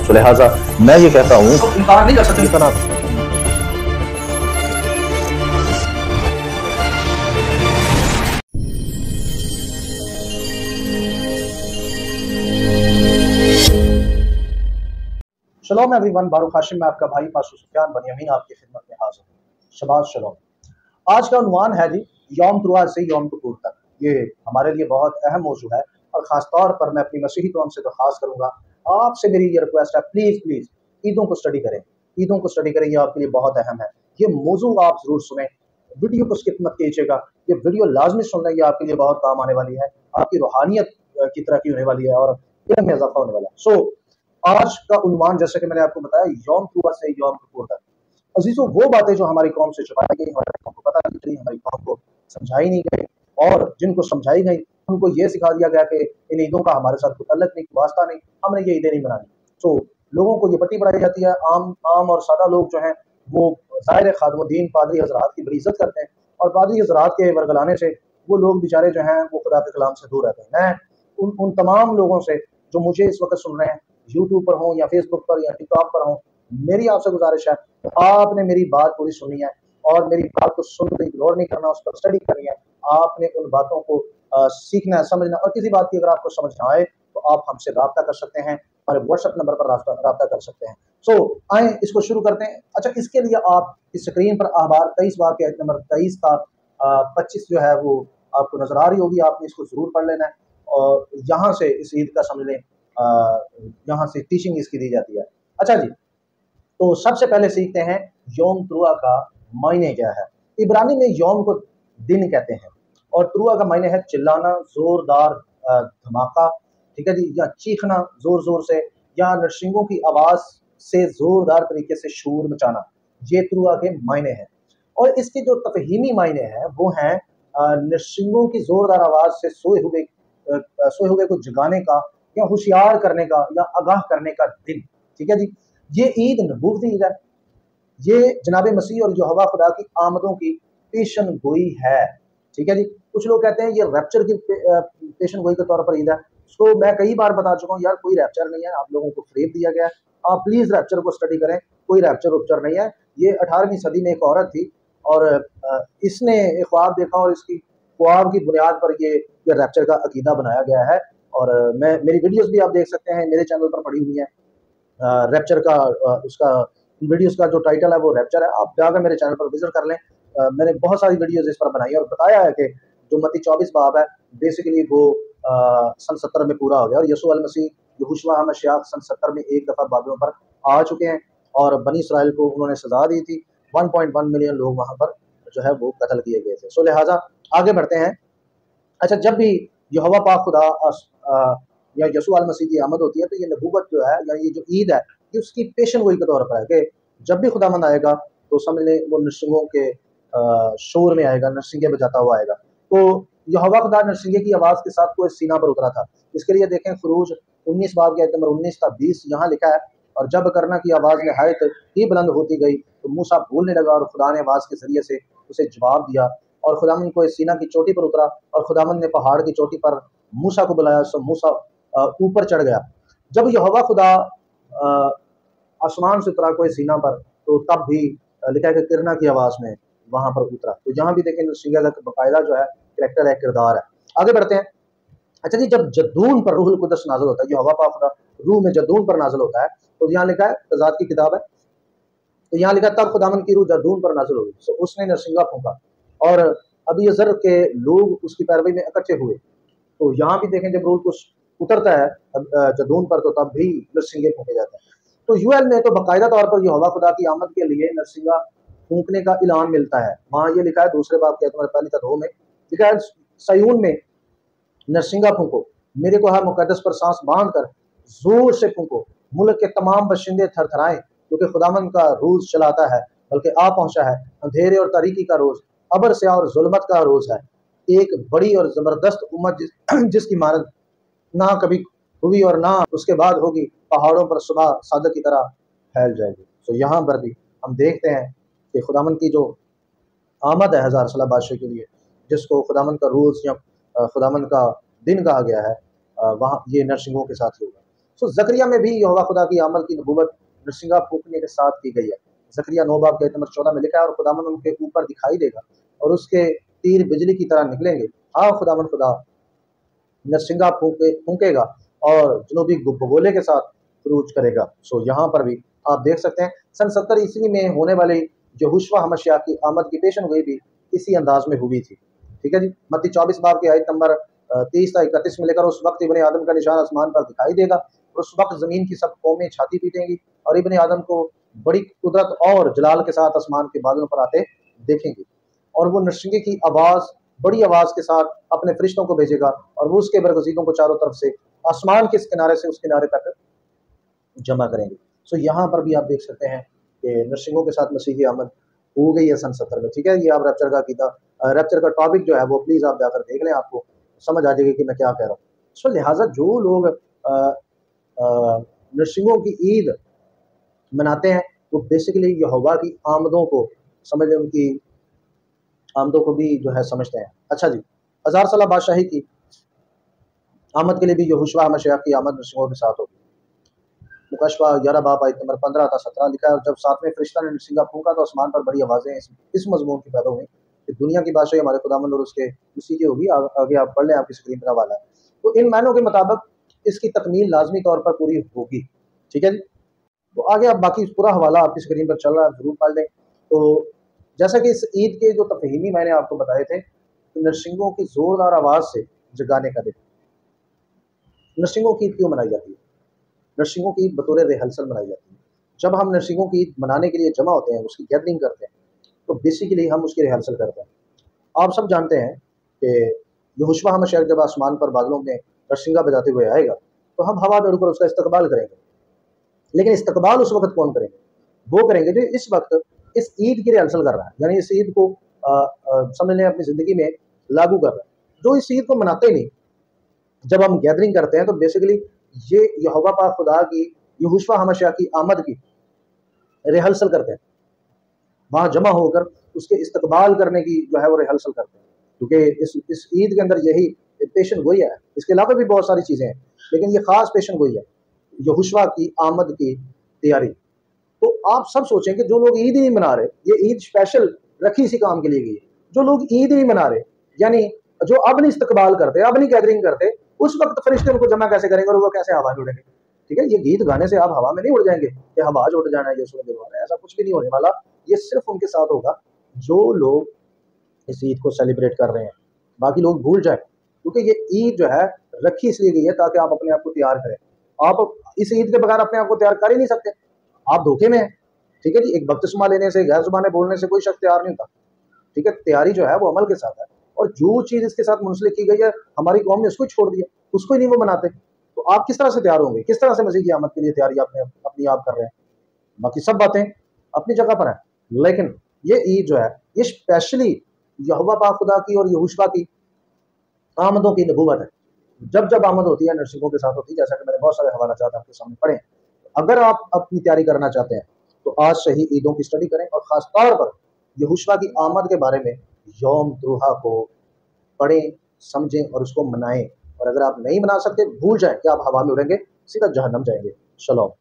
तो लिहाजा मैं ये कहता हूँ तो इनकार नहीं कर सकते। इतना शलोम एवरीवन, बारूक हाशिम में आपका भाई पाशु सुफियान बनियामीन आपकी खिदमत में हाजिर हूँ। शबाज शलोम। आज का उन्वान है जी यौम तुरुआ से यौम कपूर तक। ये हमारे लिए बहुत अहम मौजू है और ख़ास तौर पर मैं अपनी मसीही कौम से दरख्वास्त करूँगा, आपसे मेरी ये रिक्वेस्ट है, प्लीज़ प्लीज़ ईदों को स्टडी करें, ईदों को स्टडी करें, ये आपके लिए बहुत अहम है। ये मौजू आप ज़रूर सुनें, वीडियो को स्किप मत कीजिएगा, ये वीडियो लाजमी सुनना, ये आपके लिए बहुत काम आने वाली है, आपकी रूहानियत की तरक्की होने वाली है और इल्म में इजाफा होने वाला है। सो आज का उन्वान जैसे कि मैंने आपको बताया, यौम तुरुआ से यौम कपूर तक। अजीजों, वो बातें जो हमारी कौम से छुपाई गई, हमारी कौम को पता नहीं चली, हमारी कौम को समझाई नहीं गई, और जिनको समझाई गई उनको ये सिखा दिया गया कि इन ईदों का हमारे साथ कोई तल्लुक नहीं, वास्ता नहीं, हमने ये ईदें नहीं मनानी। तो लोगों को ये पट्टी पढ़ाई जाती है। आम और सादा लोग जो हैं वो ज़ाहिर खादमुद्दीन पादरी हजरात की बड़ी इज्जत करते हैं, और पादरी हजरात के वरगलाने से वो लोग बेचारे जो हैं वो खुदा के कलाम से दूर रहते हैं। मैं उन तमाम लोगों से जो मुझे इस वक्त सुन रहे हैं, यूट्यूब पर हों या फेसबुक पर या टिकटॉक पर हों, मेरी आपसे गुजारिश है, आपने मेरी बात पूरी सुननी है और मेरी बात को सुनकर इग्नोर नहीं करना, उस पर स्टडी करनी है। आपने उन बातों को सीखना है, समझना, और किसी बात की अगर आपको समझ ना आए तो आप हमसे रब्ता कर सकते हैं, हमारे व्हाट्सएप नंबर पर रब्ता कर सकते हैं। सो आए इसको शुरू करते हैं। अच्छा, इसके लिए आप इस स्क्रीन पर अहबार 23 बाब के आयत नंबर 23 का 25 जो है वो आपको नजर आ रही होगी, आपने इसको जरूर पढ़ लेना है और यहाँ से इस ईद का समझ लें, यहाँ से टीचिंग इसकी दी जाती है। अच्छा जी, तो सबसे पहले सीखते हैं यौम तुरुआ का मायने क्या है। इब्रानी में यौम को दिन कहते हैं और तुरुआ का मायने है चिल्लाना, जोरदार धमाका, ठीक है जी, या चीखना जोर जोर से, या नरसिंगों की आवाज से जोरदार तरीके से शोर मचाना, ये तुरुआ के मायने हैं। और इसके जो तफहीमी मायने हैं वो हैं नरसिंगों की जोरदार आवाज से सोए हुए को जगाने का, या होशियार करने का, या आगाह करने का दिन, ठीक है जी। ये ईद नबूवती ईद है, ये जनाब मसीह और यहोवा खुदा की आमदों की पेशन गोई है, ठीक है जी। कुछ लोग कहते हैं ये रैप्चर की पेशन गोई के तौर पर ईद है। उसको मैं कई बार बता चुका हूँ, यार कोई रैप्चर नहीं है, आप लोगों को फ्रेब दिया गया है, आप प्लीज रैप्चर को स्टडी करें, कोई रैप्चर उपचर नहीं है। ये 18वीं सदी में एक औरत थी और इसने एक ख्वाब देखा और इसकी ख्वाब की बुनियाद पर ये रैप्चर का अकीदा बनाया गया है। और मैं मेरी वीडियोस भी आप देख सकते हैं, मेरे चैनल पर पड़ी हुई है। रैप्चर का उसका वीडियोस का जो टाइटल है वो रैप्चर है, आप जाकर मेरे चैनल पर विजिट कर लें। मैंने बहुत सारी वीडियोस इस पर बनाई और बताया है कि जो मत्ती 24 बाब है बेसिकली वो सन 70 में पूरा हो गया, और यीशु अल मसीह यहोशुआ मशीह सन 70 में एक दफ़ा बाबिलों पर आ चुके हैं और बनी इसराइल को उन्होंने सजा दी थी। 1.1 मिलियन लोग वहाँ पर जो है वो कत्ल किए गए थे। सो लिहाजा आगे बढ़ते हैं। अच्छा, जब भी यहोवा पाक खुदा या यीशु अल मसीह की आमद होती है तो ये नबूवत जो है या ये जो ईद है ये उसकी पेशन गोई के तौर पर है कि जब भी खुदावंद आएगा तो समझ लें वो नरसिंगों के शोर में आएगा, नरसिंगे बजाता हुआ आएगा। तो यहोवा खुदा नरसिंगे की आवाज़ के साथ कोई सीना पर उतरा था। इसके लिए देखें खुरूज 19 बाब के आयत नंबर 19 का 20 यहाँ लिखा है, और जब करना की आवाज़ नहायत ही बुलंद होती गई तो मूसा बोलने लगा और खुदा ने आवाज़ के जरिए से उसे जवाब दिया, और खुदावंद को सीना की चोटी पर उतरा और खुदावंद ने पहाड़ की चोटी पर मूसा को बुलाया। सो मूसा ऊपर चढ़ गया। जब यहोवा खुदा आसमान से उतरा कोई सीना पर तो तब भी लिखा है कि किरना की आवाज़ में वहां पर उतरा। तो यहाँ भी देखें नरसिंगा का बाकायदा जो है कैरेक्टर है, किरदार है। आगे बढ़ते हैं। अच्छा जी, जब जद्दून पर रूहुल कुदस नाज़िल होता है, यहोवा पाक खुदा रूह में जद्दून पर नाज़िल होता है, तो यहाँ लिखा है, तज़ात की किताब है, तो यहाँ लिखा तब खुदावंद की रूह जद्दून पर नाज़िल हुई, तो उसने नरसिंगा फूंका और अबी अज़र के लोग उसकी पैरवी में इकट्ठे हुए। तो यहाँ भी देखें जब रूह कुछ उतरता है जद्दून पर तो तब भी नरसिंगे फूंके जाते हैं। तो यूएल में तो बाकायदा तौर पर यहोवा खुदा की आमद के लिए नरसिंगा फूंकने का ऐलान मिलता है। वहाँ ये लिखा है दूसरे बाब के पहली तदो में लिखा है, सयून में नरसिंगा फूंको, मेरे को हर मुकद्दस पर सांस बांध कर जोर से फूंको, मुल्क के तमाम बशिंदे थरथराएं, क्योंकि खुदावंद का रोज चलाता है, बल्कि आ पहुंचा है, अंधेरे और तारीकी का रोज, अबर स्याह और जुल्मत का रोज है, एक बड़ी और जबरदस्त उम्मत जिसकी मानद ना कभी हुई और ना उसके बाद होगी, पहाड़ों पर सुबह सादक की तरह फैल जाएगी। तो यहाँ पर भी हम देखते हैं कि खुदावंद की जो आमद है हज़ार साल बादशाह के लिए, जिसको खुदावंद का रोज़ या खुदावंद का दिन कहा गया है, वहाँ ये नरसिंगों के साथ होगा। सो जकरिया में भी यहोवा खुदा की आमद की नबूवत नरसिंगा फूकने के साथ की गई है। जकरिया 9 बाब के आयत नंबर 14 में लिखा है, और खुदावन उनके ऊपर दिखाई देगा और उसके तीर बिजली की तरह निकलेंगे। हाँ, खुदावन खुदा नरसिंगा फूकेगा और जनूबी भगोले के साथ क्रूज करेगा। सो यहाँ पर भी आप देख सकते हैं सन 70 ईस्वी में होने वाले यहोशुआ हमशयाह की आमद की पेशन गोई भी इसी अंदाज में हुई थी। ठीक है जी। मत्ती 24 बाब की आयत नंबर 30 से 31 में लेकर, उस वक्त इब्ने आदम का निशान आसमान पर दिखाई देगा और उस वक्त जमीन की सब कौमें छाती पीटेंगी और इब्ने आदम को बड़ी कुदरत और जलाल के साथ आसमान के बादलों पर आते देखेंगे। और वो नरसिंगे की आवाज बड़ी आवाज के साथ अपने फरिश्तों को भेजेगा और वो उसके बरगजीदों को चारों तरफ से आसमान के इस किनारे से उस किनारे तक जमा करेंगे। सो यहाँ पर भी आप देख सकते हैं कि नरसिंगों के साथ मसीह की आमद हो गई है सन 70 में। ठीक है, ये आप रैप्चर का कीदा रैप्चर का टॉपिक जो है वो प्लीज आप जाकर देख लें, आपको समझ आ जाएगी कि मैं क्या कह रहा हूँ। सो लिहाजा जो लोग नरसिंगों की ईद मनाते हैं वो बेसिकली यहोवा की आमदों को समझ लें, उनकी आमदों को भी जो है समझते हैं। अच्छा जी, 1000 साल बादशाही की आमद के लिए भी यहोशुआ हमशयाह की आमद नरसिंगों के साथ होगी। मुकशफा 11 बाब आयत नंबर 15 था 17 लिखा है, और जब सातवें फरिश्ता ने नरसिंगा फूंका तो आसमान पर बड़ी आवाजें इस मजमून की पैदा हुई कि दुनिया की बादशाही हमारे खुदावंद और उसके उसी की होगी। आगे आप पढ़ लें, आपकी स्क्रीन पर हवाला है। तो इन मायनों के मुताबिक इसकी तकमील लाजमी तौर पर पूरी होगी। ठीक है जी। तो आगे आप बाकी पूरा हवाला आपकी स्क्रीन पर चल रहा है, जरूर पढ़ लें। तो जैसा कि इस ईद के जो तफहीमी मैंने आपको बताए थे कि नरसिंगों की जोरदार आवाज से जगाने का दिन। नरसिंगों की ईद क्यों मनाई जाती है? नरसिंगों की ईद बतौर रिहर्सल मनाई जाती है। जब हम नरसिंगों की ईद मनाने के लिए जमा होते हैं, उसकी गैदरिंग करते हैं, तो बेसिकली हम उसकी रिहर्सल करते हैं। आप सब जानते हैं कि यहोशुआ हमशयाह जब आसमान पर बादलों में नरसिंगा बजाते हुए आएगा तो हम हवा में उड़कर उसका इस्तकबाल करेंगे। लेकिन इस्तकबाल उस वक्त कौन करेंगे? वो करेंगे जो इस वक्त इस ईद की रिहर्सल कर रहा है, यानी इस ईद को समझ लें अपनी ज़िंदगी में लागू कर रहा है। जो इस ईद को मनाते ही नहीं, जब हम गैदरिंग करते हैं तो बेसिकली ये यहोवा पाक खुदा की यहोशुआ हमशयाह की आमद की रिहर्सल करते हैं। वहाँ जमा होकर उसके इस्तकबाल करने की जो है वो रिहर्सल करते हैं, क्योंकि इस ईद के अंदर यही पेशन गोई है। इसके अलावा भी बहुत सारी चीज़ें हैं, लेकिन ये खास पेशन गोई है, यहोशुआ की आमद की तैयारी। तो आप सब सोचें कि जो लोग ईद ही नहीं मना रहे, ये ईद स्पेशल रखी इसी काम के लिए गई है। जो लोग ईद ही नहीं मना रहे, यानी जो अब नहीं इस्तकबाल करते, अब नहीं गैदरिंग करते, उस वक्त फरिश्ते उनको जमा कैसे करेंगे और वो कैसे हवा में उड़ेंगे? ठीक है, ये गीत गाने से आप हवा में नहीं उड़ जाएंगे कि हवा उड़ जाना है, ये सुन दिलवाना, ऐसा कुछ भी नहीं होने वाला। ये सिर्फ उनके साथ होगा जो लोग इस ईद को सेलिब्रेट कर रहे हैं। बाकी लोग भूल जाए, क्योंकि ये ईद जो है रखी इसलिए गई है ताकि आप अपने आप को तैयार करें। आप इस ईद के बगैर अपने आप को तैयार कर ही नहीं सकते, आप धोखे में हैं। ठीक है जी, एक बपतिस्मा लेने से, गैर जुबानें बोलने से कोई शख्स तैयार नहीं होता। ठीक है, तैयारी जो है वो अमल के साथ है, और जो चीज़ इसके साथ मुंसलिक की गई है हमारी कौम ने उसको छोड़ दिया, उसको ही नहीं वो मनाते। तो आप किस तरह से तैयार होंगे? किस तरह से मसीह की आमद के लिए तैयारी अपनी आप कर रहे हैं? बाकी सब बातें अपनी जगह पर है, लेकिन ये ईद जो है ये स्पेशली यहोवा पाक खुदा की और यहोशुआ की आमदों की नबूवत है। जब जब आमद होती है नरसिंगों के साथ होती है, जैसा कि मैंने बहुत सारे हवाला चाहत आपके सामने पढ़े। अगर आप अपनी तैयारी करना चाहते हैं तो आज से ही ईदों की स्टडी करें, और खास तौर पर यहोशुआ की आमद के बारे में यौम द्रोहा को पढ़ें, समझें और उसको मनाएं। और अगर आप नहीं मना सकते, भूल जाएं कि आप हवा में उड़ेंगे, सीधा जहन्नम जाएंगे। शलोम।